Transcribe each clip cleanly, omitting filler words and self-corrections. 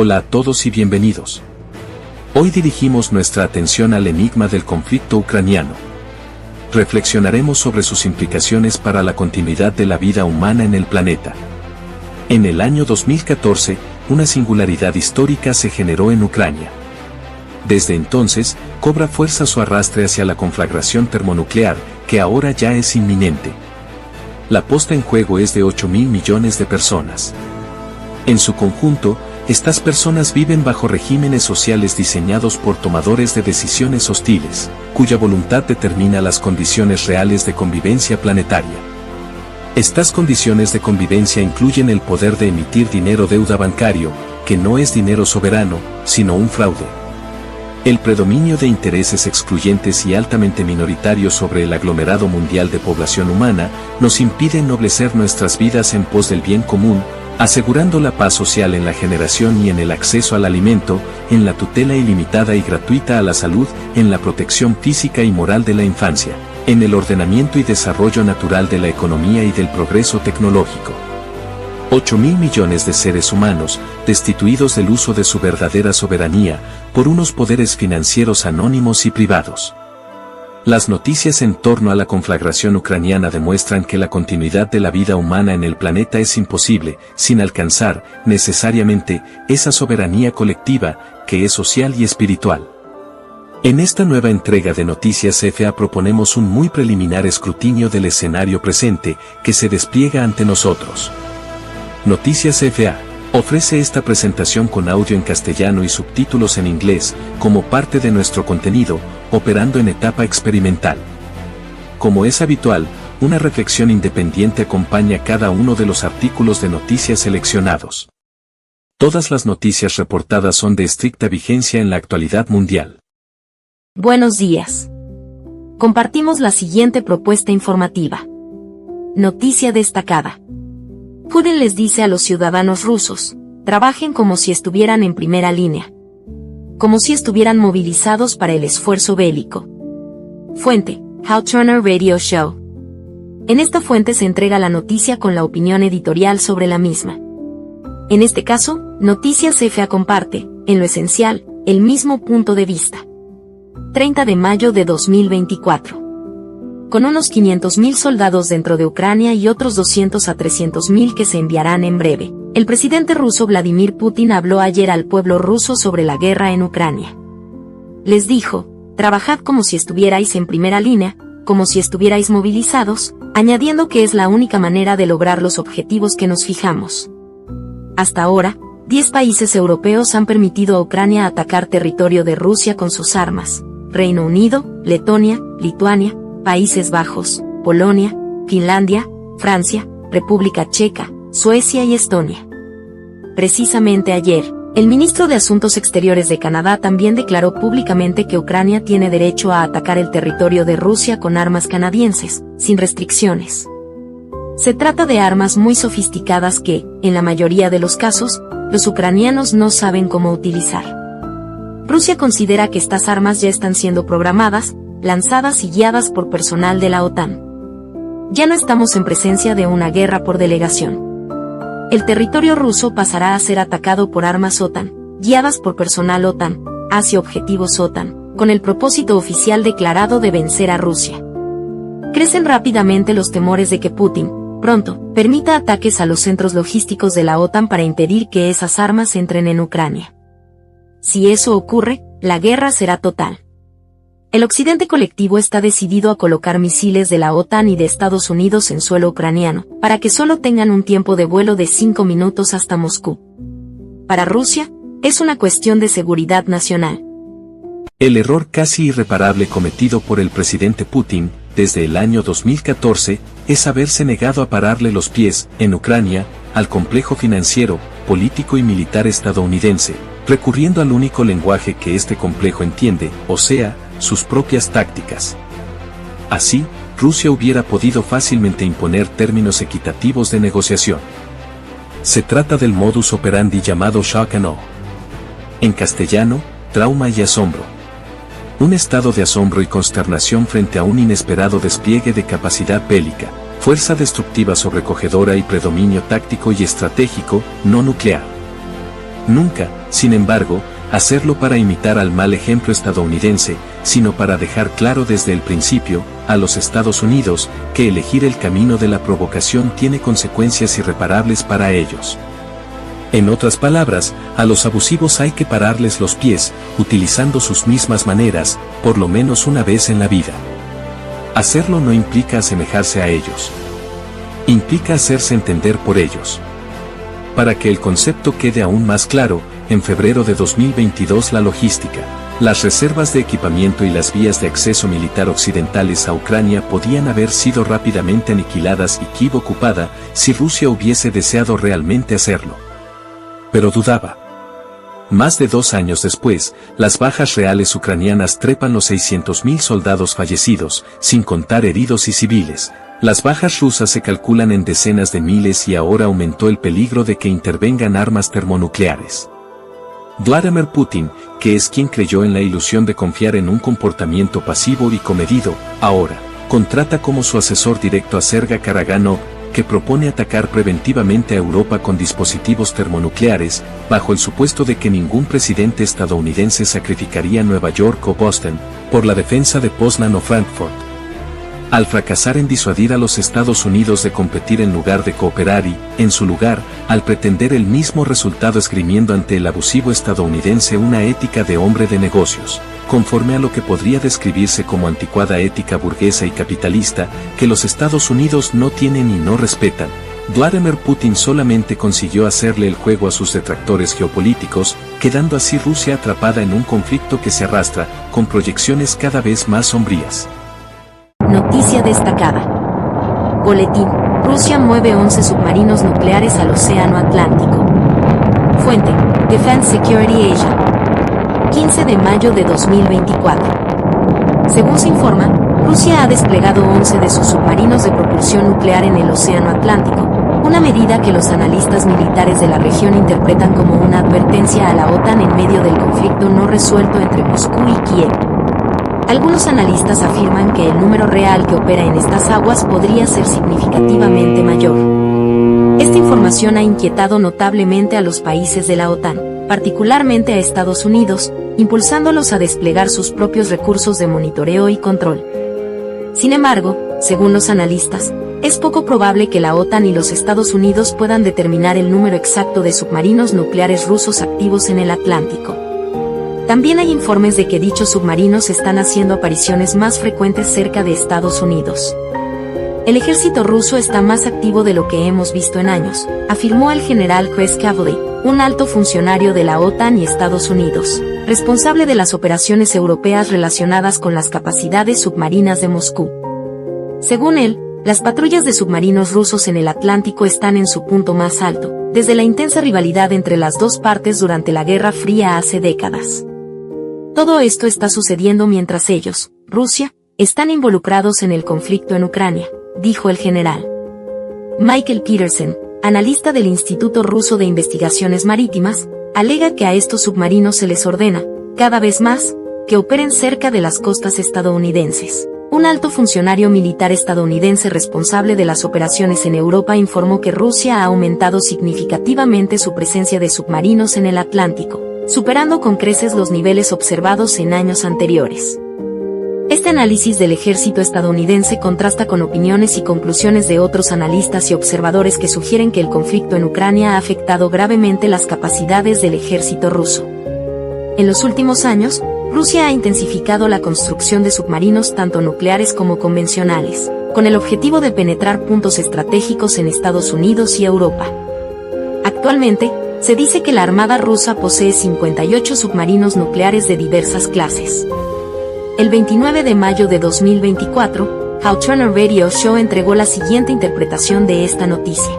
Hola a todos y bienvenidos. Hoy dirigimos nuestra atención al enigma del conflicto ucraniano. Reflexionaremos sobre sus implicaciones para la continuidad de la vida humana en el planeta. En el año 2014, una singularidad histórica se generó en Ucrania. Desde entonces, cobra fuerza su arrastre hacia la conflagración termonuclear, que ahora ya es inminente. La puesta en juego es de 8.000 millones de personas. En su conjunto, estas personas viven bajo regímenes sociales diseñados por tomadores de decisiones hostiles, cuya voluntad determina las condiciones reales de convivencia planetaria. Estas condiciones de convivencia incluyen el poder de emitir dinero deuda bancario, que no es dinero soberano, sino un fraude. El predominio de intereses excluyentes y altamente minoritarios sobre el aglomerado mundial de población humana nos impide ennoblecer nuestras vidas en pos del bien común, asegurando la paz social en la generación y en el acceso al alimento, en la tutela ilimitada y gratuita a la salud, en la protección física y moral de la infancia, en el ordenamiento y desarrollo natural de la economía y del progreso tecnológico. 8.000 millones de seres humanos, destituidos del uso de su verdadera soberanía, por unos poderes financieros anónimos y privados. Las noticias en torno a la conflagración ucraniana demuestran que la continuidad de la vida humana en el planeta es imposible, sin alcanzar, necesariamente, esa soberanía colectiva, que es social y espiritual. En esta nueva entrega de Noticias FA proponemos un muy preliminar escrutinio del escenario presente, que se despliega ante nosotros. Noticias FA ofrece esta presentación con audio en castellano y subtítulos en inglés, como parte de nuestro contenido, operando en etapa experimental. Como es habitual, una reflexión independiente acompaña cada uno de los artículos de noticias seleccionados. Todas las noticias reportadas son de estricta vigencia en la actualidad mundial. Buenos días. Compartimos la siguiente propuesta informativa. Noticia destacada. Putin les dice a los ciudadanos rusos, trabajen como si estuvieran en primera línea. Como si estuvieran movilizados para el esfuerzo bélico. Fuente, Hal Turner Radio Show. En esta fuente se entrega la noticia con la opinión editorial sobre la misma. En este caso, Noticias FA comparte, en lo esencial, el mismo punto de vista. 30 de mayo de 2024. Con unos 500.000 soldados dentro de Ucrania y otros 200 a 300.000 que se enviarán en breve, el presidente ruso Vladimir Putin habló ayer al pueblo ruso sobre la guerra en Ucrania. Les dijo, trabajad como si estuvierais en primera línea, como si estuvierais movilizados, añadiendo que es la única manera de lograr los objetivos que nos fijamos. Hasta ahora, 10 países europeos han permitido a Ucrania atacar territorio de Rusia con sus armas: Reino Unido, Letonia, Lituania, Países Bajos, Polonia, Finlandia, Francia, República Checa, Suecia y Estonia. Precisamente ayer, el ministro de Asuntos Exteriores de Canadá también declaró públicamente que Ucrania tiene derecho a atacar el territorio de Rusia con armas canadienses, sin restricciones. Se trata de armas muy sofisticadas que, en la mayoría de los casos, los ucranianos no saben cómo utilizar. Rusia considera que estas armas ya están siendo programadas, lanzadas y guiadas por personal de la OTAN. Ya no estamos en presencia de una guerra por delegación. El territorio ruso pasará a ser atacado por armas OTAN, guiadas por personal OTAN, hacia objetivos OTAN, con el propósito oficial declarado de vencer a Rusia. Crecen rápidamente los temores de que Putin, pronto, permita ataques a los centros logísticos de la OTAN para impedir que esas armas entren en Ucrania. Si eso ocurre, la guerra será total. El occidente colectivo está decidido a colocar misiles de la OTAN y de Estados Unidos en suelo ucraniano, para que solo tengan un tiempo de vuelo de 5 minutos hasta Moscú. Para Rusia, es una cuestión de seguridad nacional. El error casi irreparable cometido por el presidente Putin, desde el año 2014, es haberse negado a pararle los pies, en Ucrania, al complejo financiero, político y militar estadounidense, recurriendo al único lenguaje que este complejo entiende, o sea, sus propias tácticas. Así, Rusia hubiera podido fácilmente imponer términos equitativos de negociación. Se trata del modus operandi llamado shock and awe. En castellano, trauma y asombro. Un estado de asombro y consternación frente a un inesperado despliegue de capacidad bélica, fuerza destructiva sobrecogedora y predominio táctico y estratégico, no nuclear. Nunca, sin embargo, hacerlo para imitar al mal ejemplo estadounidense, sino para dejar claro desde el principio, a los Estados Unidos, que elegir el camino de la provocación tiene consecuencias irreparables para ellos. En otras palabras, a los abusivos hay que pararles los pies, utilizando sus mismas maneras, por lo menos una vez en la vida. Hacerlo no implica asemejarse a ellos. Implica hacerse entender por ellos. Para que el concepto quede aún más claro, en febrero de 2022 la logística, las reservas de equipamiento y las vías de acceso militar occidentales a Ucrania podían haber sido rápidamente aniquiladas y Kiev ocupada si Rusia hubiese deseado realmente hacerlo. Pero dudaba. Más de 2 años después, las bajas reales ucranianas trepan los 600.000 soldados fallecidos, sin contar heridos y civiles. Las bajas rusas se calculan en decenas de miles y ahora aumentó el peligro de que intervengan armas termonucleares. Vladimir Putin, que es quien creyó en la ilusión de confiar en un comportamiento pasivo y comedido, ahora contrata como su asesor directo a Sergei Karagánov, que propone atacar preventivamente a Europa con dispositivos termonucleares, bajo el supuesto de que ningún presidente estadounidense sacrificaría Nueva York o Boston, por la defensa de Poznan o Frankfurt. Al fracasar en disuadir a los Estados Unidos de competir en lugar de cooperar y, en su lugar, al pretender el mismo resultado esgrimiendo ante el abusivo estadounidense una ética de hombre de negocios, conforme a lo que podría describirse como anticuada ética burguesa y capitalista, que los Estados Unidos no tienen y no respetan, Vladimir Putin solamente consiguió hacerle el juego a sus detractores geopolíticos, quedando así Rusia atrapada en un conflicto que se arrastra, con proyecciones cada vez más sombrías. Noticia destacada. Boletín. Rusia mueve 11 submarinos nucleares al Océano Atlántico. Fuente. Defense Security Asia. 15 de mayo de 2024. Según se informa, Rusia ha desplegado 11 de sus submarinos de propulsión nuclear en el Océano Atlántico, una medida que los analistas militares de la región interpretan como una advertencia a la OTAN en medio del conflicto no resuelto entre Moscú y Kiev. Algunos analistas afirman que el número real que opera en estas aguas podría ser significativamente mayor. Esta información ha inquietado notablemente a los países de la OTAN, particularmente a Estados Unidos, impulsándolos a desplegar sus propios recursos de monitoreo y control. Sin embargo, según los analistas, es poco probable que la OTAN y los Estados Unidos puedan determinar el número exacto de submarinos nucleares rusos activos en el Atlántico. También hay informes de que dichos submarinos están haciendo apariciones más frecuentes cerca de Estados Unidos. El ejército ruso está más activo de lo que hemos visto en años, afirmó el general Chris Cavalley, un alto funcionario de la OTAN y Estados Unidos, responsable de las operaciones europeas relacionadas con las capacidades submarinas de Moscú. Según él, las patrullas de submarinos rusos en el Atlántico están en su punto más alto, desde la intensa rivalidad entre las dos partes durante la Guerra Fría hace décadas. Todo esto está sucediendo mientras ellos, Rusia, están involucrados en el conflicto en Ucrania, dijo el general. Michael Peterson, analista del Instituto Ruso de Investigaciones Marítimas, alega que a estos submarinos se les ordena, cada vez más, que operen cerca de las costas estadounidenses. Un alto funcionario militar estadounidense responsable de las operaciones en Europa informó que Rusia ha aumentado significativamente su presencia de submarinos en el Atlántico, superando con creces los niveles observados en años anteriores. Este análisis del ejército estadounidense contrasta con opiniones y conclusiones de otros analistas y observadores que sugieren que el conflicto en Ucrania ha afectado gravemente las capacidades del ejército ruso. En los últimos años, Rusia ha intensificado la construcción de submarinos tanto nucleares como convencionales, con el objetivo de penetrar puntos estratégicos en Estados Unidos y Europa. Actualmente, se dice que la Armada rusa posee 58 submarinos nucleares de diversas clases. El 29 de mayo de 2024, How Turner Radio Show entregó la siguiente interpretación de esta noticia.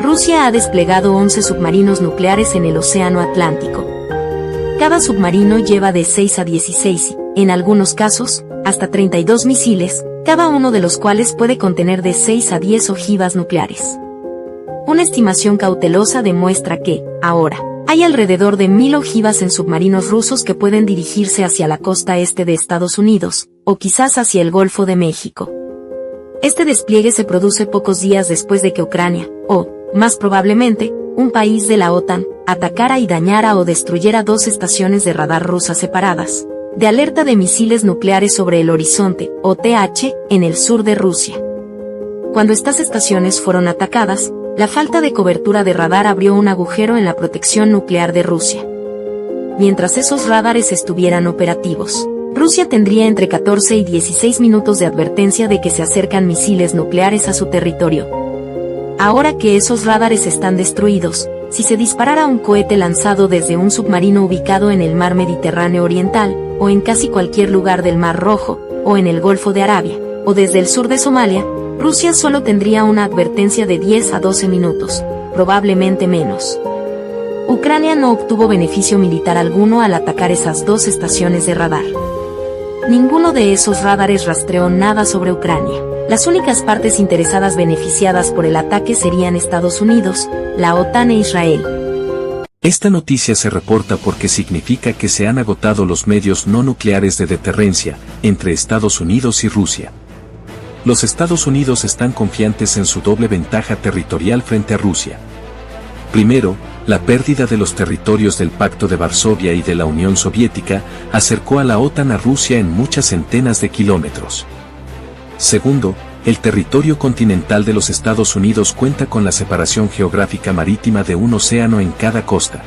Rusia ha desplegado 11 submarinos nucleares en el Océano Atlántico. Cada submarino lleva de 6 a 16, en algunos casos, hasta 32 misiles, cada uno de los cuales puede contener de 6 a 10 ojivas nucleares. Una estimación cautelosa demuestra que, ahora, hay alrededor de 1000 ojivas en submarinos rusos que pueden dirigirse hacia la costa este de Estados Unidos, o quizás hacia el Golfo de México. Este despliegue se produce pocos días después de que Ucrania, o, más probablemente, un país de la OTAN, atacara y dañara o destruyera 2 estaciones de radar rusas separadas, de alerta de misiles nucleares sobre el horizonte, OTH, en el sur de Rusia. Cuando estas estaciones fueron atacadas, la falta de cobertura de radar abrió un agujero en la protección nuclear de Rusia. Mientras esos radares estuvieran operativos, Rusia tendría entre 14 y 16 minutos de advertencia de que se acercan misiles nucleares a su territorio. Ahora que esos radares están destruidos, si se disparara un cohete lanzado desde un submarino ubicado en el mar Mediterráneo Oriental, o en casi cualquier lugar del Mar Rojo, o en el Golfo de Arabia, o desde el sur de Somalia, Rusia solo tendría una advertencia de 10 a 12 minutos, probablemente menos. Ucrania no obtuvo beneficio militar alguno al atacar esas 2 estaciones de radar. Ninguno de esos radares rastreó nada sobre Ucrania. Las únicas partes interesadas beneficiadas por el ataque serían Estados Unidos, la OTAN e Israel. Esta noticia se reporta porque significa que se han agotado los medios no nucleares de deterrencia entre Estados Unidos y Rusia. Los Estados Unidos están confiantes en su doble ventaja territorial frente a Rusia. Primero, la pérdida de los territorios del Pacto de Varsovia y de la Unión Soviética acercó a la OTAN a Rusia en muchas centenas de kilómetros. Segundo, el territorio continental de los Estados Unidos cuenta con la separación geográfica marítima de un océano en cada costa.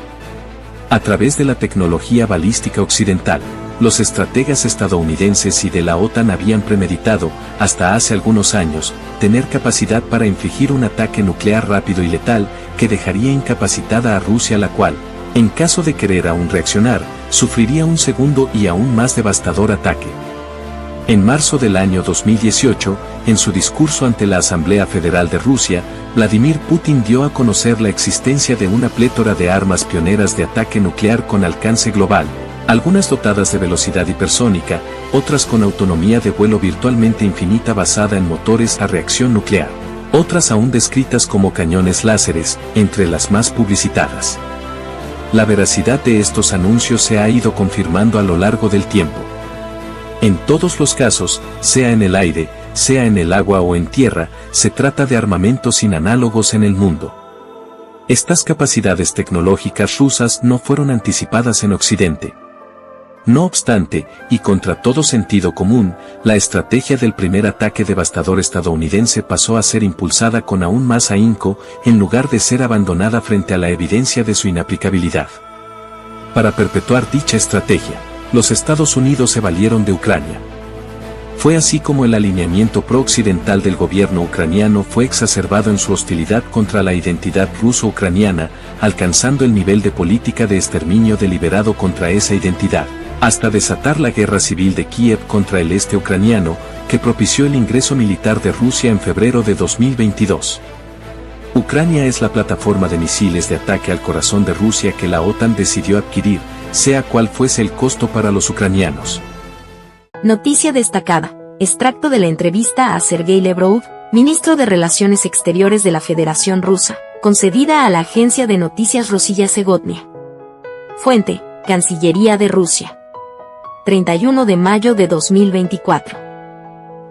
A través de la tecnología balística occidental, los estrategas estadounidenses y de la OTAN habían premeditado, hasta hace algunos años, tener capacidad para infligir un ataque nuclear rápido y letal, que dejaría incapacitada a Rusia, la cual, en caso de querer aún reaccionar, sufriría un segundo y aún más devastador ataque. En marzo del año 2018, en su discurso ante la Asamblea Federal de Rusia, Vladimir Putin dio a conocer la existencia de una plétora de armas pioneras de ataque nuclear con alcance global, algunas dotadas de velocidad hipersónica, otras con autonomía de vuelo virtualmente infinita basada en motores a reacción nuclear, otras aún descritas como cañones láseres, entre las más publicitadas. La veracidad de estos anuncios se ha ido confirmando a lo largo del tiempo. En todos los casos, sea en el aire, sea en el agua o en tierra, se trata de armamentos sin análogos en el mundo. Estas capacidades tecnológicas rusas no fueron anticipadas en Occidente. No obstante, y contra todo sentido común, la estrategia del primer ataque devastador estadounidense pasó a ser impulsada con aún más ahínco, en lugar de ser abandonada frente a la evidencia de su inaplicabilidad. Para perpetuar dicha estrategia, los Estados Unidos se valieron de Ucrania. Fue así como el alineamiento pro-occidental del gobierno ucraniano fue exacerbado en su hostilidad contra la identidad ruso-ucraniana, alcanzando el nivel de política de exterminio deliberado contra esa identidad, hasta desatar la guerra civil de Kiev contra el este ucraniano, que propició el ingreso militar de Rusia en febrero de 2022. Ucrania es la plataforma de misiles de ataque al corazón de Rusia que la OTAN decidió adquirir, sea cual fuese el costo para los ucranianos. Noticia destacada. Extracto de la entrevista a Sergei Lavrov, ministro de Relaciones Exteriores de la Federación Rusa, concedida a la agencia de noticias Rossiya Segodnya. Fuente: Cancillería de Rusia. 31 de mayo de 2024.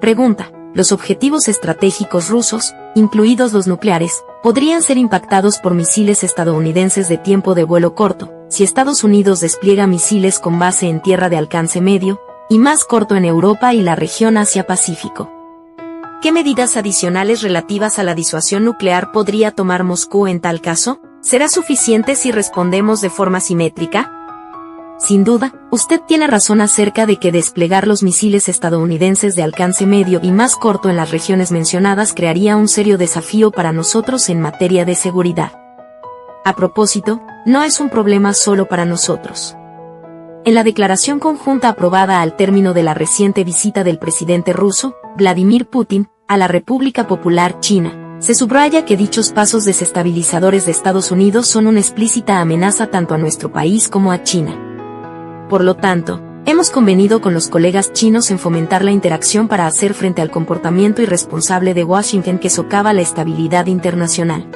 Pregunta: ¿los objetivos estratégicos rusos, incluidos los nucleares, podrían ser impactados por misiles estadounidenses de tiempo de vuelo corto, si Estados Unidos despliega misiles con base en tierra de alcance medio, y más corto en Europa y la región Asia-Pacífico? ¿Qué medidas adicionales relativas a la disuasión nuclear podría tomar Moscú en tal caso? ¿Será suficiente si respondemos de forma simétrica? Sin duda, usted tiene razón acerca de que desplegar los misiles estadounidenses de alcance medio y más corto en las regiones mencionadas crearía un serio desafío para nosotros en materia de seguridad. A propósito, no es un problema solo para nosotros. En la declaración conjunta aprobada al término de la reciente visita del presidente ruso, Vladimir Putin, a la República Popular China, se subraya que dichos pasos desestabilizadores de Estados Unidos son una explícita amenaza tanto a nuestro país como a China. Por lo tanto, hemos convenido con los colegas chinos en fomentar la interacción para hacer frente al comportamiento irresponsable de Washington que socava la estabilidad internacional.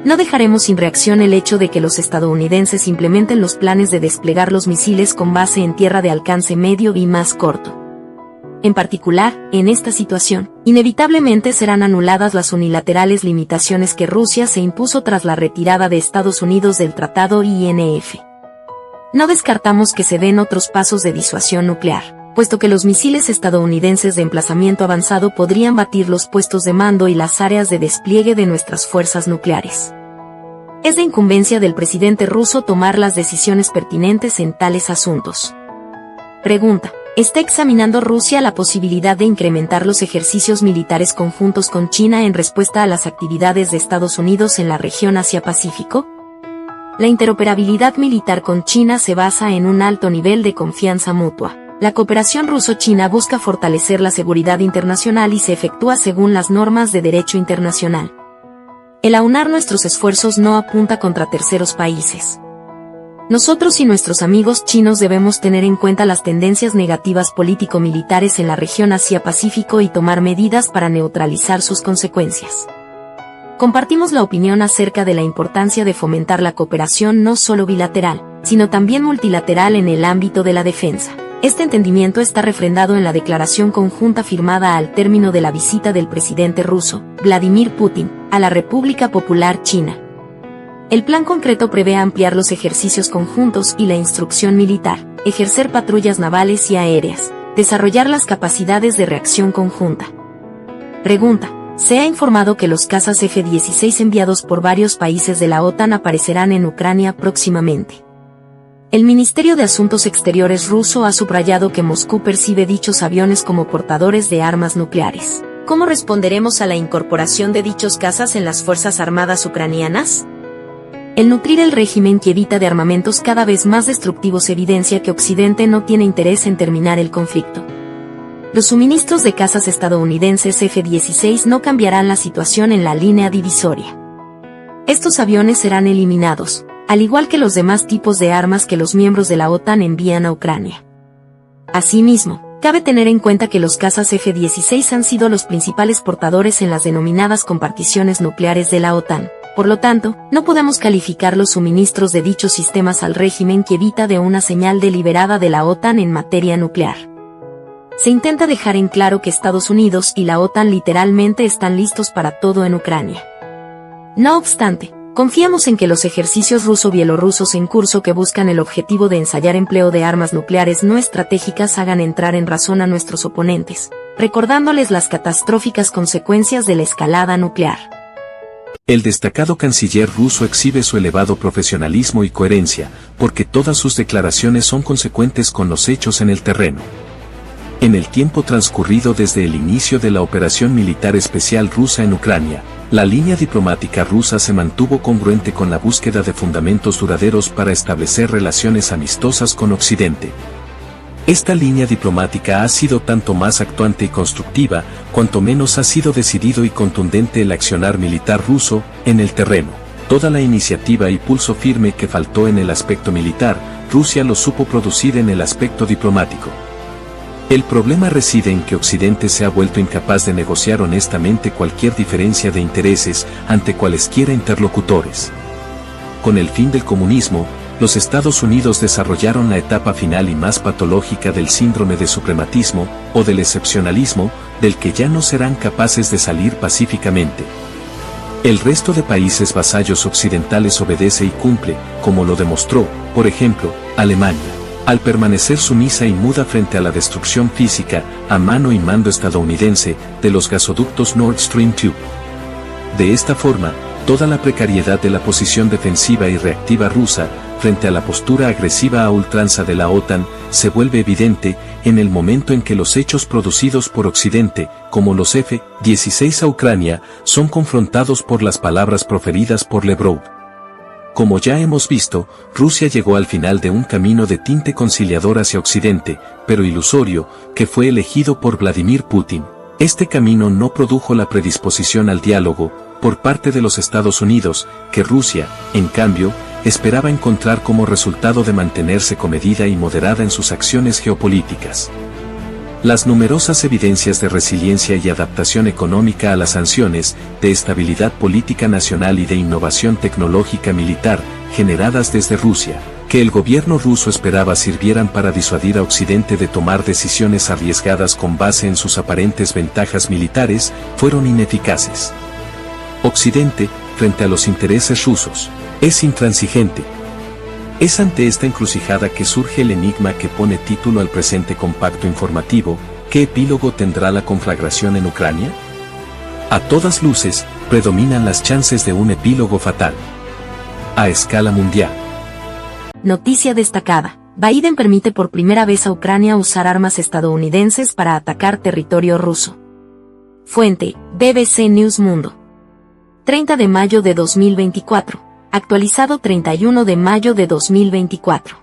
No dejaremos sin reacción el hecho de que los estadounidenses implementen los planes de desplegar los misiles con base en tierra de alcance medio y más corto. En particular, en esta situación, inevitablemente serán anuladas las unilaterales limitaciones que Rusia se impuso tras la retirada de Estados Unidos del Tratado INF. No descartamos que se den otros pasos de disuasión nuclear, puesto que los misiles estadounidenses de emplazamiento avanzado podrían batir los puestos de mando y las áreas de despliegue de nuestras fuerzas nucleares. Es de incumbencia del presidente ruso tomar las decisiones pertinentes en tales asuntos. Pregunta: ¿está examinando Rusia la posibilidad de incrementar los ejercicios militares conjuntos con China en respuesta a las actividades de Estados Unidos en la región Asia-Pacífico? La interoperabilidad militar con China se basa en un alto nivel de confianza mutua. La cooperación ruso-china busca fortalecer la seguridad internacional y se efectúa según las normas de derecho internacional. El aunar nuestros esfuerzos no apunta contra terceros países. Nosotros y nuestros amigos chinos debemos tener en cuenta las tendencias negativas político-militares en la región Asia-Pacífico y tomar medidas para neutralizar sus consecuencias. Compartimos la opinión acerca de la importancia de fomentar la cooperación no solo bilateral, sino también multilateral en el ámbito de la defensa. Este entendimiento está refrendado en la declaración conjunta firmada al término de la visita del presidente ruso, Vladimir Putin, a la República Popular China. El plan concreto prevé ampliar los ejercicios conjuntos y la instrucción militar, ejercer patrullas navales y aéreas, desarrollar las capacidades de reacción conjunta. Pregunta: se ha informado que los cazas F-16 enviados por varios países de la OTAN aparecerán en Ucrania próximamente. El Ministerio de Asuntos Exteriores ruso ha subrayado que Moscú percibe dichos aviones como portadores de armas nucleares. ¿Cómo responderemos a la incorporación de dichos cazas en las Fuerzas Armadas ucranianas? El nutrir el régimen kievita de armamentos cada vez más destructivos evidencia que Occidente no tiene interés en terminar el conflicto. Los suministros de cazas estadounidenses F-16 no cambiarán la situación en la línea divisoria. Estos aviones serán eliminados, al igual que los demás tipos de armas que los miembros de la OTAN envían a Ucrania. Asimismo, cabe tener en cuenta que los cazas F-16 han sido los principales portadores en las denominadas comparticiones nucleares de la OTAN. Por lo tanto, no podemos calificar los suministros de dichos sistemas al régimen kievita de una señal deliberada de la OTAN en materia nuclear. Se intenta dejar en claro que Estados Unidos y la OTAN literalmente están listos para todo en Ucrania. No obstante, confiamos en que los ejercicios ruso-bielorrusos en curso que buscan el objetivo de ensayar empleo de armas nucleares no estratégicas hagan entrar en razón a nuestros oponentes, recordándoles las catastróficas consecuencias de la escalada nuclear. El destacado canciller ruso exhibe su elevado profesionalismo y coherencia, porque todas sus declaraciones son consecuentes con los hechos en el terreno. En el tiempo transcurrido desde el inicio de la operación militar especial rusa en Ucrania, la línea diplomática rusa se mantuvo congruente con la búsqueda de fundamentos duraderos para establecer relaciones amistosas con Occidente. Esta línea diplomática ha sido tanto más actuante y constructiva, cuanto menos ha sido decidido y contundente el accionar militar ruso en el terreno. Toda la iniciativa y pulso firme que faltó en el aspecto militar, Rusia lo supo producir en el aspecto diplomático. El problema reside en que Occidente se ha vuelto incapaz de negociar honestamente cualquier diferencia de intereses ante cualesquiera interlocutores. Con el fin del comunismo, los Estados Unidos desarrollaron la etapa final y más patológica del síndrome de suprematismo, o del excepcionalismo, del que ya no serán capaces de salir pacíficamente. El resto de países vasallos occidentales obedece y cumple, como lo demostró, por ejemplo, Alemania, al permanecer sumisa y muda frente a la destrucción física, a mano y mando estadounidense, de los gasoductos Nord Stream 2. De esta forma, toda la precariedad de la posición defensiva y reactiva rusa, frente a la postura agresiva a ultranza de la OTAN, se vuelve evidente en el momento en que los hechos producidos por Occidente, como los F-16 a Ucrania, son confrontados por las palabras proferidas por Lavrov. Como ya hemos visto, Rusia llegó al final de un camino de tinte conciliador hacia Occidente, pero ilusorio, que fue elegido por Vladimir Putin. Este camino no produjo la predisposición al diálogo, por parte de los Estados Unidos, que Rusia, en cambio, esperaba encontrar como resultado de mantenerse comedida y moderada en sus acciones geopolíticas. Las numerosas evidencias de resiliencia y adaptación económica a las sanciones, de estabilidad política nacional y de innovación tecnológica militar, generadas desde Rusia, que el gobierno ruso esperaba sirvieran para disuadir a Occidente de tomar decisiones arriesgadas con base en sus aparentes ventajas militares, fueron ineficaces. Occidente, frente a los intereses rusos, es intransigente. Es ante esta encrucijada que surge el enigma que pone título al presente compacto informativo: ¿qué epílogo tendrá la conflagración en Ucrania? A todas luces, predominan las chances de un epílogo fatal. A escala mundial. Noticia destacada. Biden permite por primera vez a Ucrania usar armas estadounidenses para atacar territorio ruso. Fuente: BBC News Mundo. 30 de mayo de 2024. Actualizado 31 de mayo de 2024.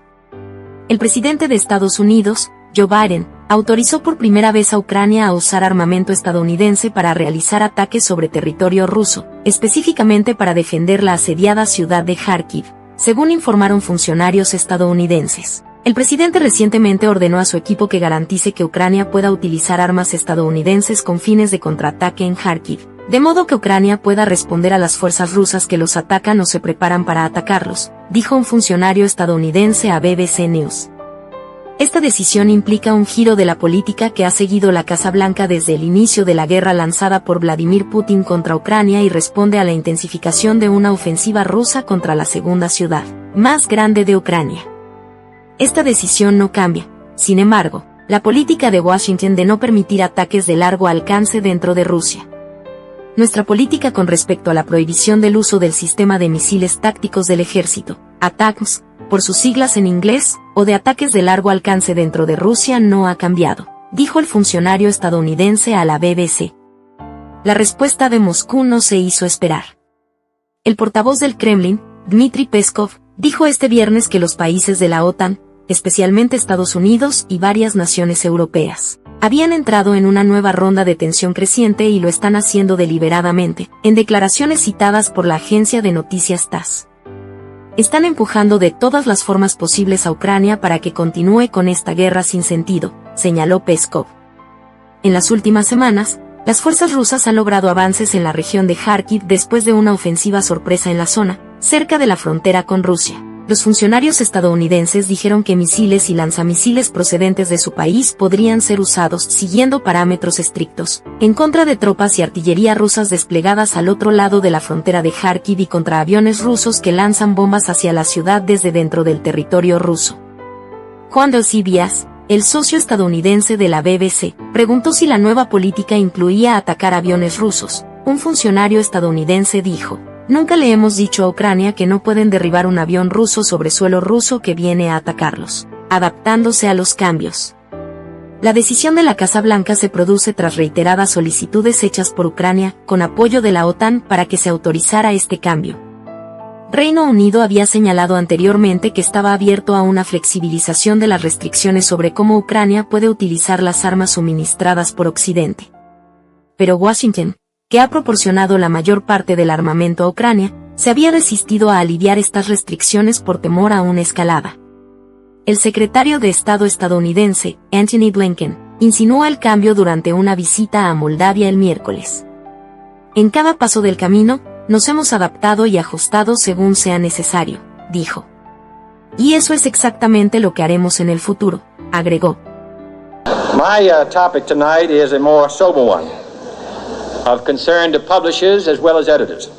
El presidente de Estados Unidos, Joe Biden, autorizó por primera vez a Ucrania a usar armamento estadounidense para realizar ataques sobre territorio ruso, específicamente para defender la asediada ciudad de Kharkiv, según informaron funcionarios estadounidenses. El presidente recientemente ordenó a su equipo que garantice que Ucrania pueda utilizar armas estadounidenses con fines de contraataque en Kharkiv, de modo que Ucrania pueda responder a las fuerzas rusas que los atacan o se preparan para atacarlos, dijo un funcionario estadounidense a BBC News. Esta decisión implica un giro de la política que ha seguido la Casa Blanca desde el inicio de la guerra lanzada por Vladimir Putin contra Ucrania y responde a la intensificación de una ofensiva rusa contra la segunda ciudad más grande de Ucrania. Esta decisión no cambia, sin embargo, la política de Washington de no permitir ataques de largo alcance dentro de Rusia. Nuestra política con respecto a la prohibición del uso del sistema de misiles tácticos del ejército, ATACMS, por sus siglas en inglés, o de ataques de largo alcance dentro de Rusia no ha cambiado, dijo el funcionario estadounidense a la BBC. La respuesta de Moscú no se hizo esperar. El portavoz del Kremlin, Dmitry Peskov, dijo este viernes que los países de la OTAN, especialmente Estados Unidos y varias naciones europeas, habían entrado en una nueva ronda de tensión creciente y lo están haciendo deliberadamente, en declaraciones citadas por la agencia de noticias TASS. Están empujando de todas las formas posibles a Ucrania para que continúe con esta guerra sin sentido, señaló Peskov. En las últimas semanas, las fuerzas rusas han logrado avances en la región de Kharkiv después de una ofensiva sorpresa en la zona, cerca de la frontera con Rusia. Los funcionarios estadounidenses dijeron que misiles y lanzamisiles procedentes de su país podrían ser usados siguiendo parámetros estrictos, en contra de tropas y artillería rusas desplegadas al otro lado de la frontera de Kharkiv y contra aviones rusos que lanzan bombas hacia la ciudad desde dentro del territorio ruso. Juan del CBS, el socio estadounidense de la BBC, preguntó si la nueva política incluía atacar aviones rusos. Un funcionario estadounidense dijo: "Nunca le hemos dicho a Ucrania que no pueden derribar un avión ruso sobre suelo ruso que viene a atacarlos", adaptándose a los cambios. La decisión de la Casa Blanca se produce tras reiteradas solicitudes hechas por Ucrania, con apoyo de la OTAN, para que se autorizara este cambio. Reino Unido había señalado anteriormente que estaba abierto a una flexibilización de las restricciones sobre cómo Ucrania puede utilizar las armas suministradas por Occidente. Pero Washington, que ha proporcionado la mayor parte del armamento a Ucrania, se había resistido a aliviar estas restricciones por temor a una escalada. El secretario de Estado estadounidense, Antony Blinken, insinuó el cambio durante una visita a Moldavia el miércoles. "En cada paso del camino, nos hemos adaptado y ajustado según sea necesario", dijo. "Y eso es exactamente lo que haremos en el futuro", agregó. My topic tonight is a more sober one, of concern to publishers as well as editors.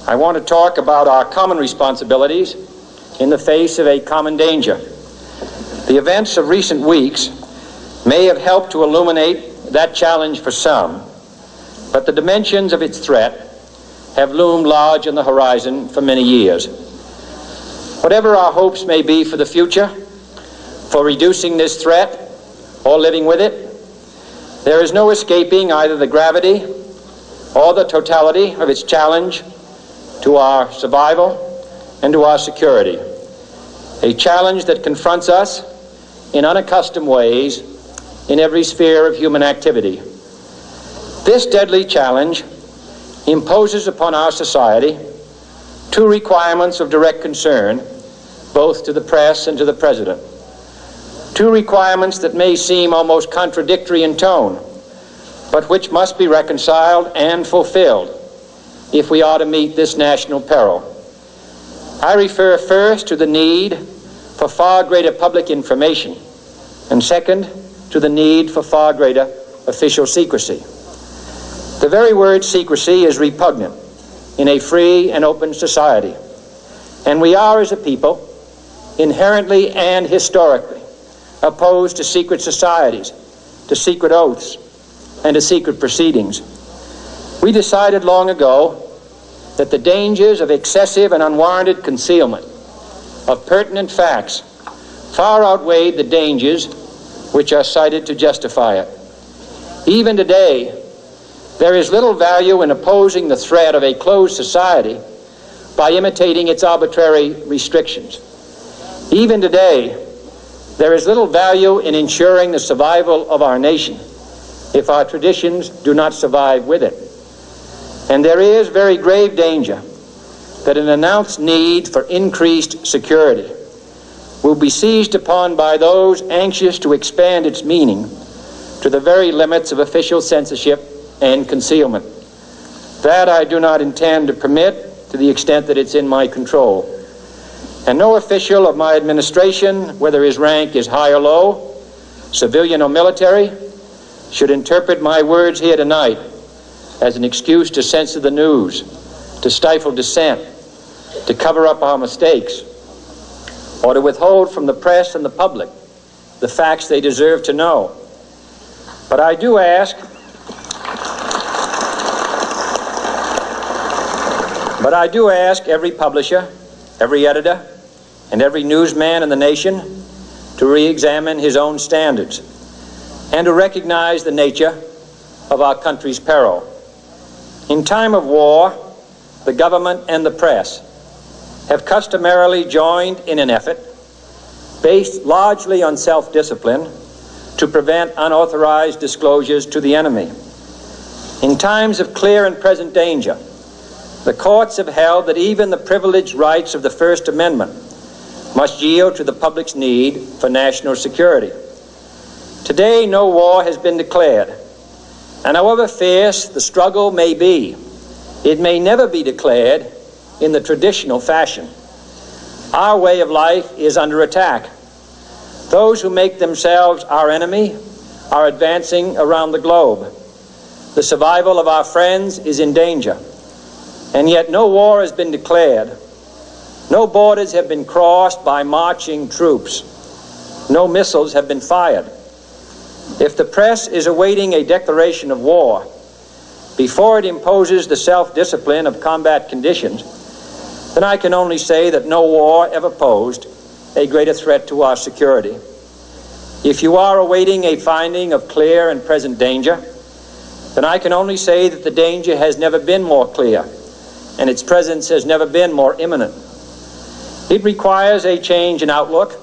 I want to talk about our common responsibilities in the face of a common danger. The events of recent weeks may have helped to illuminate that challenge for some, but the dimensions of its threat have loomed large on the horizon for many years. Whatever our hopes may be for the future, for reducing this threat or living with it, there is no escaping either the gravity or the totality of its challenge to our survival and to our security. A challenge that confronts us in unaccustomed ways in every sphere of human activity. This deadly challenge imposes upon our society two requirements of direct concern, both to the press and to the President. Two requirements that may seem almost contradictory in tone, but which must be reconciled and fulfilled if we are to meet this national peril. I refer first to the need for far greater public information, and second, to the need for far greater official secrecy. The very word secrecy is repugnant in a free and open society, and we are, as a people, inherently and historically opposed to secret societies, to secret oaths, and to secret proceedings. We decided long ago that the dangers of excessive and unwarranted concealment of pertinent facts far outweighed the dangers which are cited to justify it. Even today, there is little value in opposing the threat of a closed society by imitating its arbitrary restrictions. Even today, there is little value in ensuring the survival of our nation if our traditions do not survive with it. And there is very grave danger that an announced need for increased security will be seized upon by those anxious to expand its meaning to the very limits of official censorship and concealment. That I do not intend to permit to the extent that it's in my control. And no official of my administration, whether his rank is high or low, civilian or military, should interpret my words here tonight as an excuse to censor the news, to stifle dissent, to cover up our mistakes, or to withhold from the press and the public the facts they deserve to know. But I do ask every publisher, every editor, and every newsman in the nation to re-examine his own standards and to recognize the nature of our country's peril. In time of war, the government and the press have customarily joined in an effort based largely on self-discipline to prevent unauthorized disclosures to the enemy. In times of clear and present danger, the courts have held that even the privileged rights of the First Amendment must yield to the public's need for national security. Today, no war has been declared, and however fierce the struggle may be, it may never be declared in the traditional fashion. Our way of life is under attack. Those who make themselves our enemy are advancing around the globe. The survival of our friends is in danger, and yet no war has been declared. No borders have been crossed by marching troops. No missiles have been fired. If the press is awaiting a declaration of war before it imposes the self-discipline of combat conditions, then I can only say that no war ever posed a greater threat to our security. If you are awaiting a finding of clear and present danger, then I can only say that the danger has never been more clear, and its presence has never been more imminent. It requires a change in outlook,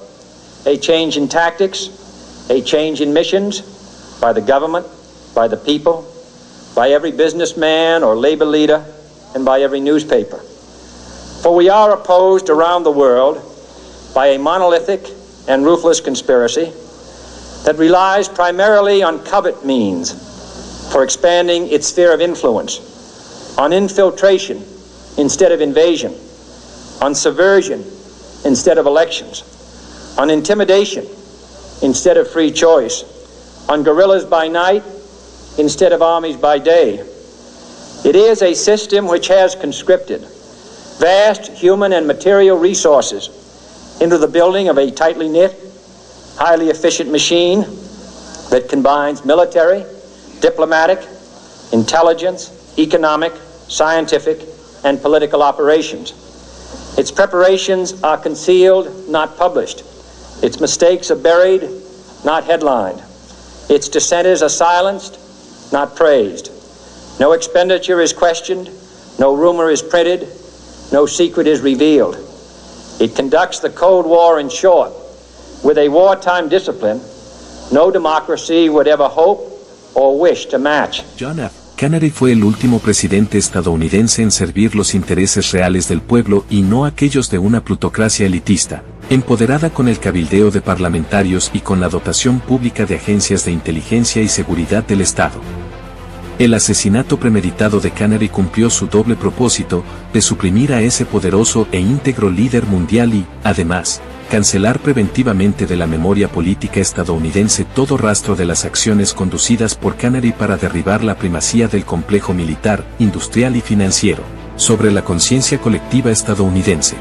a change in tactics, a change in missions by the government, by the people, by every businessman or labor leader, and by every newspaper. For we are opposed around the world by a monolithic and ruthless conspiracy that relies primarily on covert means for expanding its sphere of influence, on infiltration instead of invasion, on subversion instead of elections, on intimidation instead of free choice, on guerrillas by night instead of armies by day. It is a system which has conscripted vast human and material resources into the building of a tightly knit, highly efficient machine that combines military, diplomatic, intelligence, economic, scientific, and political operations. Its preparations are concealed, not published. Its mistakes are buried, not headlined. Its dissenters are silenced, not praised. No expenditure is questioned, no rumor is printed, no secret is revealed. It conducts the Cold War, in short, with a wartime discipline no democracy would ever hope or wish to match. John F. Kennedy fue el último presidente estadounidense en servir los intereses reales del pueblo y no aquellos de una plutocracia elitista, empoderada con el cabildeo de parlamentarios y con la dotación pública de agencias de inteligencia y seguridad del Estado. El asesinato premeditado de Canary cumplió su doble propósito, de suprimir a ese poderoso e íntegro líder mundial y, además, cancelar preventivamente de la memoria política estadounidense todo rastro de las acciones conducidas por Canary para derribar la primacía del complejo militar, industrial y financiero, sobre la conciencia colectiva estadounidense.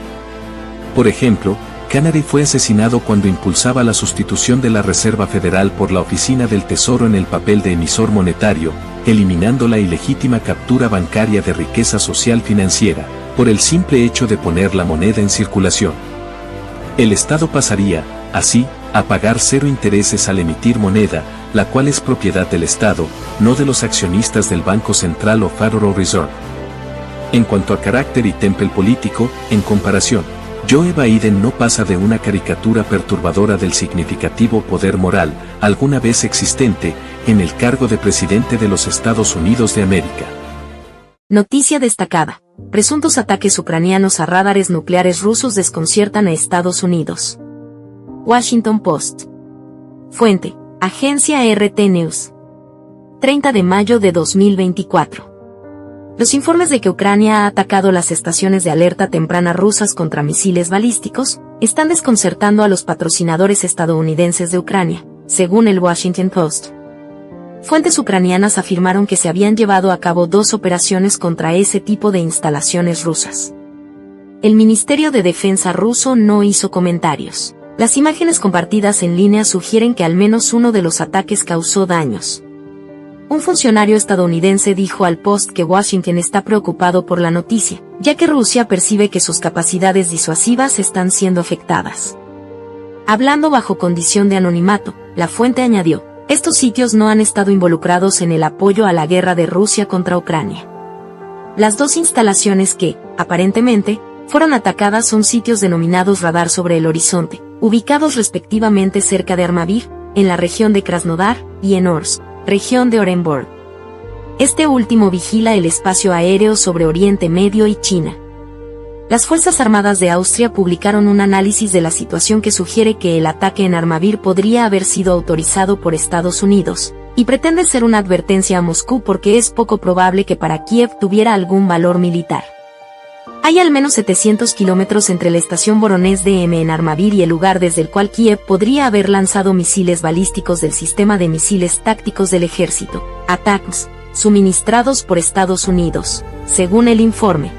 Por ejemplo, Canary fue asesinado cuando impulsaba la sustitución de la Reserva Federal por la Oficina del Tesoro en el papel de emisor monetario, eliminando la ilegítima captura bancaria de riqueza social financiera, por el simple hecho de poner la moneda en circulación. El Estado pasaría, así, a pagar cero intereses al emitir moneda, la cual es propiedad del Estado, no de los accionistas del Banco Central o Federal Reserve. En cuanto a carácter y temple político, en comparación, Joe Biden no pasa de una caricatura perturbadora del significativo poder moral, alguna vez existente, en el cargo de presidente de los Estados Unidos de América. Noticia destacada. Presuntos ataques ucranianos a radares nucleares rusos desconciertan a Estados Unidos. Washington Post. Fuente: Agencia RT News. 30 de mayo de 2024. Los informes de que Ucrania ha atacado las estaciones de alerta temprana rusas contra misiles balísticos están desconcertando a los patrocinadores estadounidenses de Ucrania, según el Washington Post. Fuentes ucranianas afirmaron que se habían llevado a cabo 2 operaciones contra ese tipo de instalaciones rusas. El Ministerio de Defensa ruso no hizo comentarios. Las imágenes compartidas en línea sugieren que al menos uno de los ataques causó daños. Un funcionario estadounidense dijo al Post que Washington está preocupado por la noticia, ya que Rusia percibe que sus capacidades disuasivas están siendo afectadas. Hablando bajo condición de anonimato, la fuente añadió: estos sitios no han estado involucrados en el apoyo a la guerra de Rusia contra Ucrania. Las 2 instalaciones que, aparentemente, fueron atacadas son sitios denominados Radar sobre el Horizonte, ubicados respectivamente cerca de Armavir, en la región de Krasnodar, y en Orsk, región de Orenburg. Este último vigila el espacio aéreo sobre Oriente Medio y China. Las Fuerzas Armadas de Austria publicaron un análisis de la situación que sugiere que el ataque en Armavir podría haber sido autorizado por Estados Unidos, y pretende ser una advertencia a Moscú porque es poco probable que para Kiev tuviera algún valor militar. Hay al menos 700 kilómetros entre la estación Voronezh DM en Armavir y el lugar desde el cual Kiev podría haber lanzado misiles balísticos del sistema de misiles tácticos del ejército, ATACMS, suministrados por Estados Unidos, según el informe.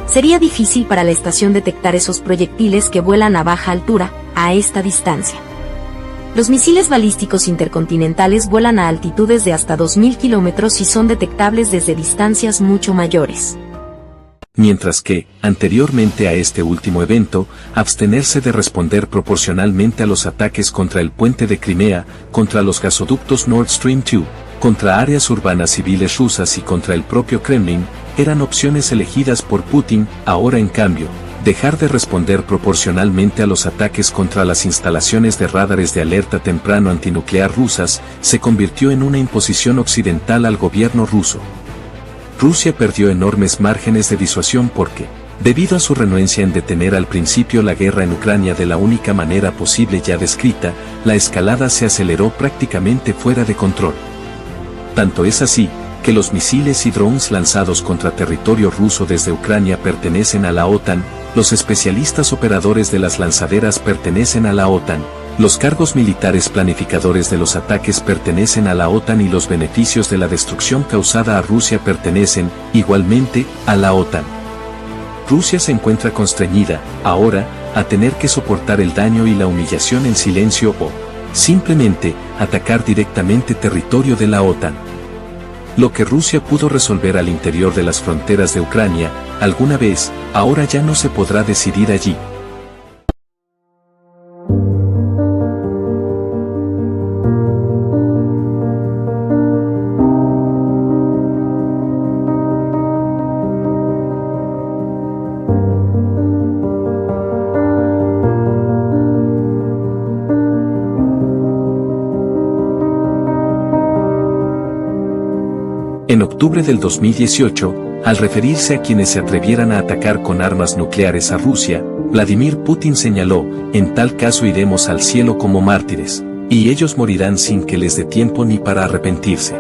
Sería difícil para la estación detectar esos proyectiles que vuelan a baja altura, a esta distancia. Los misiles balísticos intercontinentales vuelan a altitudes de hasta 2.000 kilómetros y son detectables desde distancias mucho mayores. Mientras que, anteriormente a este último evento, abstenerse de responder proporcionalmente a los ataques contra el puente de Crimea, contra los gasoductos Nord Stream 2, contra áreas urbanas civiles rusas y contra el propio Kremlin, eran opciones elegidas por Putin. Ahora en cambio, dejar de responder proporcionalmente a los ataques contra las instalaciones de radares de alerta temprano antinuclear rusas, se convirtió en una imposición occidental al gobierno ruso. Rusia perdió enormes márgenes de disuasión porque, debido a su renuencia en detener al principio la guerra en Ucrania de la única manera posible ya descrita, la escalada se aceleró prácticamente fuera de control. Tanto es así, que los misiles y drones lanzados contra territorio ruso desde Ucrania pertenecen a la OTAN, los especialistas operadores de las lanzaderas pertenecen a la OTAN, los cargos militares planificadores de los ataques pertenecen a la OTAN y los beneficios de la destrucción causada a Rusia pertenecen, igualmente, a la OTAN. Rusia se encuentra constreñida, ahora, a tener que soportar el daño y la humillación en silencio o, simplemente, atacar directamente territorio de la OTAN. Lo que Rusia pudo resolver al interior de las fronteras de Ucrania, alguna vez, ahora ya no se podrá decidir allí. En octubre del 2018, al referirse a quienes se atrevieran a atacar con armas nucleares a Rusia, Vladimir Putin señaló: en tal caso iremos al cielo como mártires, y ellos morirán sin que les dé tiempo ni para arrepentirse.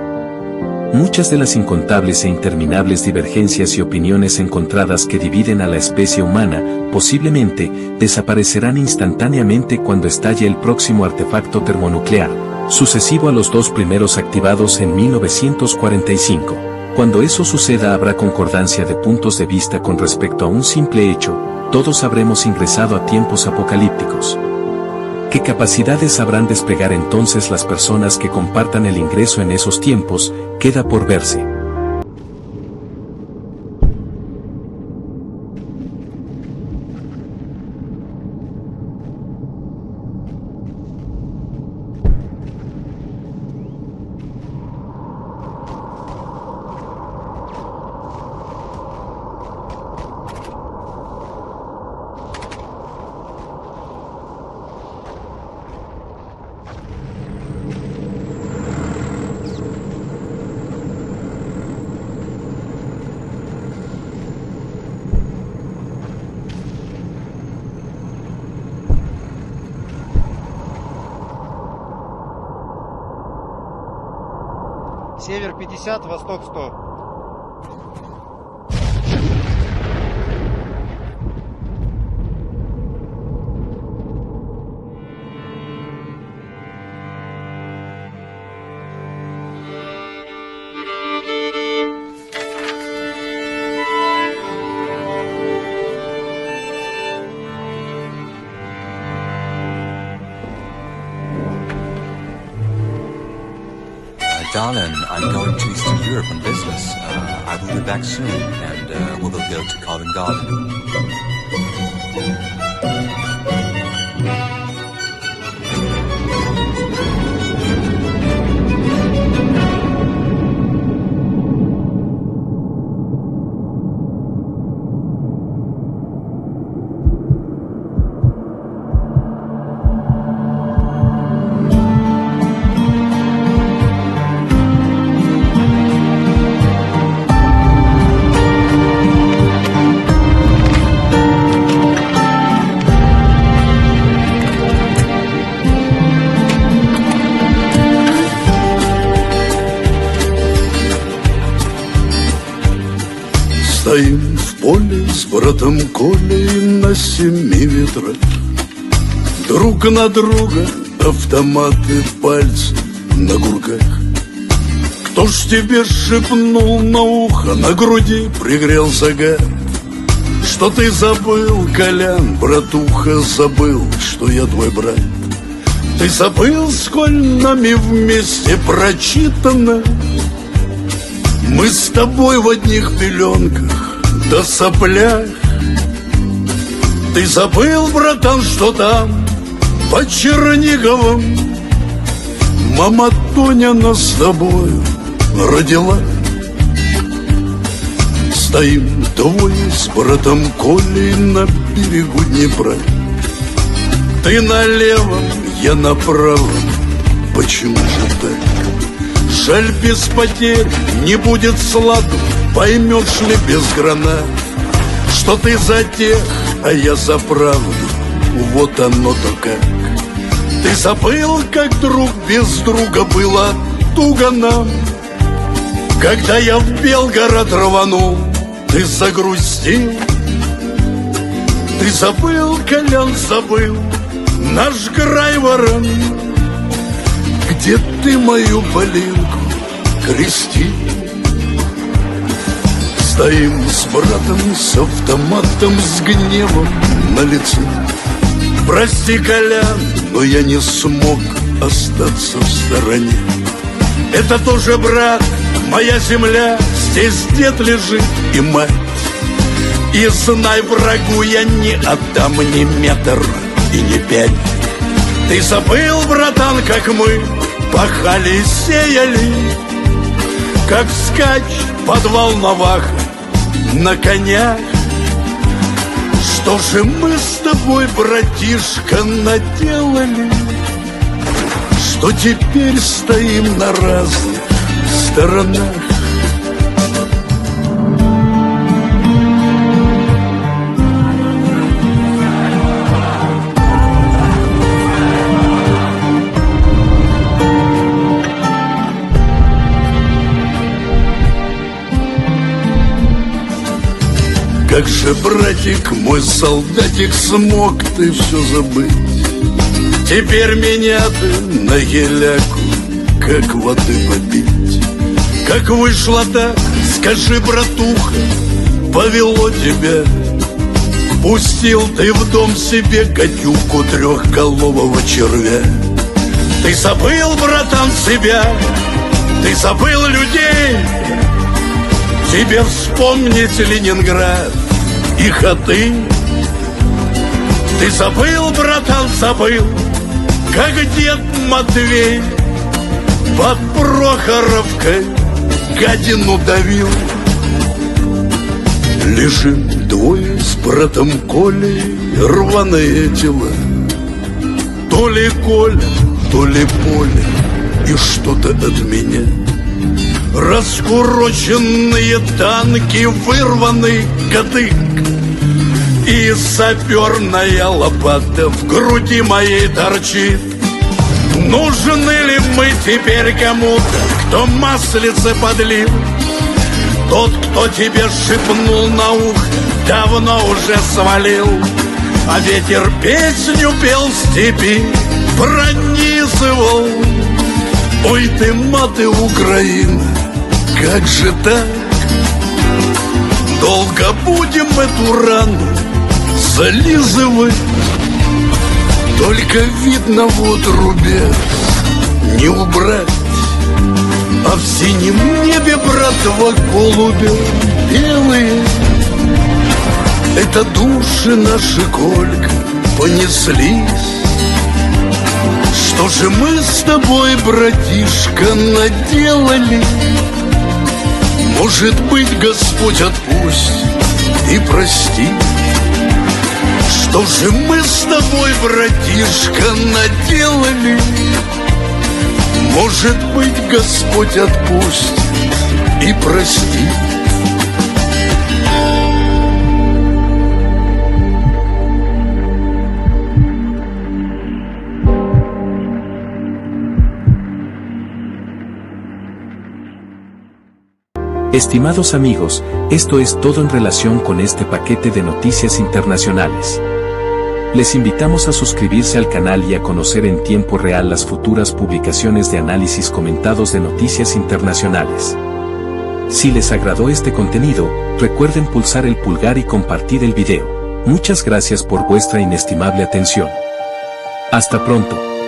muchas de las incontables e interminables divergencias y opiniones encontradas que dividen a la especie humana, posiblemente, desaparecerán instantáneamente cuando estalle el próximo artefacto termonuclear, sucesivo a los dos primeros activados en 1945. Cuando eso suceda habrá concordancia de puntos de vista con respecto a un simple hecho, todos habremos ingresado a tiempos apocalípticos. ¿Qué capacidades sabrán desplegar entonces las personas que compartan el ingreso en esos tiempos? Queda por verse. Север 50, восток 100. Darling, I'm going to Eastern Europe on business. I will be back soon, and we will go to Covent Garden. Стоим в поле с братом Колей на 7 ветрах. Друг на друга автоматы, пальцы на гурках. Кто ж тебе шепнул на ухо, на груди пригрел загар? Что ты забыл, Колян, братуха, забыл, что я твой брат? Ты забыл, сколь нами вместе прочитано? Мы с тобой в одних пеленках да соплях. Ты забыл, братан, что там под Черниговым мама Тоня нас с тобою родила? Стоим двое с братом Колей на берегу Днепра. Ты налево, я направо. Почему же так? Жаль, без потерь не будет сладу. Поймешь ли без гранат, что ты за тех, а я за правду? Вот оно-то как. Ты забыл, как друг без друга было туго нам. Когда я в Белгород рванул, ты загрустил. Ты забыл, Колян, забыл наш Грайворон, где ты мою Полинку крестил. Стоим с братом, с автоматом, с гневом на лице. Прости, Колян, но я не смог остаться в стороне. Это тоже брат, моя земля, здесь дед лежит и мать. И знай, врагу я не отдам ни метр и ни пять. Ты забыл, братан, как мы пахали и сеяли, как скач под Волновах на конях. Что же мы с тобой, братишка, наделали, что теперь стоим на разных сторонах? Как же, братик, мой солдатик, смог ты все забыть? Теперь меня ты на геляку, как воды попить. Как вышло так, скажи, братуха, повело тебя. Пустил ты в дом себе гадюку трехголового червя. Ты забыл, братан, себя, ты забыл людей. Тебе вспомнить Ленинград и ходы. Ты забыл, братан, забыл, как дед Матвей под Прохоровкой гадину давил. Лежим двое с братом Колей, рваные тела. То ли Коля, то ли Поля, и что-то от меня. Раскуроченные танки, вырванный кадык и саперная лопата в груди моей торчит. Нужны ли мы теперь кому-то, кто маслице подлил? Тот, кто тебе шепнул на ухо, давно уже свалил. А ветер песню пел в степи, пронизывал. Ой ты, маты, Украина, как же так? Долго будем эту рану зализывать. Только видно вот рубеж не убрать. А в синем небе, братва, голуби белые. Это души наши, Колька, понеслись. Что же мы с тобой, братишка, наделали? Может быть, Господь отпустит и простит. Что же мы с тобой, братишка, наделали? Может быть, Господь отпустит и простит. Estimados amigos, esto es todo en relación con este paquete de noticias internacionales. Les invitamos a suscribirse al canal y a conocer en tiempo real las futuras publicaciones de análisis comentados de noticias internacionales. Si les agradó este contenido, recuerden pulsar el pulgar y compartir el video. Muchas gracias por vuestra inestimable atención. Hasta pronto.